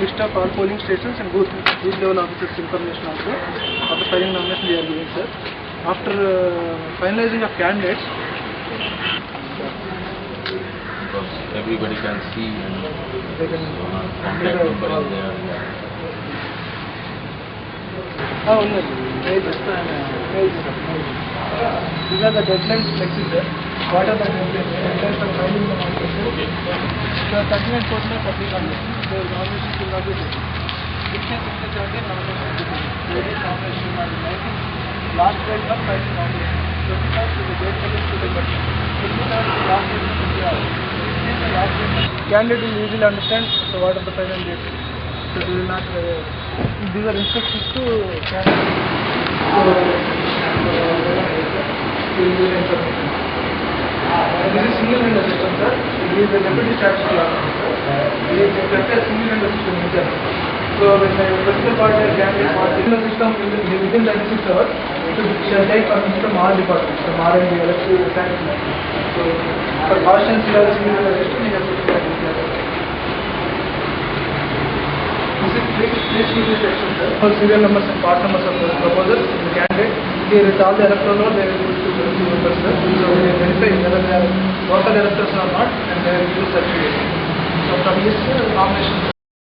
list of all polling stations and booth level officers information also. After filing nomination they are giving, sir. After finalizing of candidates, because everybody can see and they can contact number is there. These are the deadlines flexing, sir. What are the deadlines for filing the nomination? Okay. So 39 percent public nomination, the nomination will not be taken. 16 nomination will be taken. Nomination will not be taken. Last date of filing nomination. 21st is the date coming to the button. 23rd is the last date of the year. 16th the last date. Candidate will easily understand so what are the final dates. So they will not. These are instructions to candidate. This is single window system, sir. It is a deputy statutory officer, sir. It is a single window system inside. So when the political party or candidate party in the system within 36 hours, it shall take permission from all departments, from R&D, electrical, science. So for constituency or single window system, you have to take this. This is please keep this section, sir. All serial numbers and part numbers of the proposals, the candidate. Here with all the electoral, they will use to members, sir. So we will verify whether they are local electors or not, and they will use certificate. So from this nomination.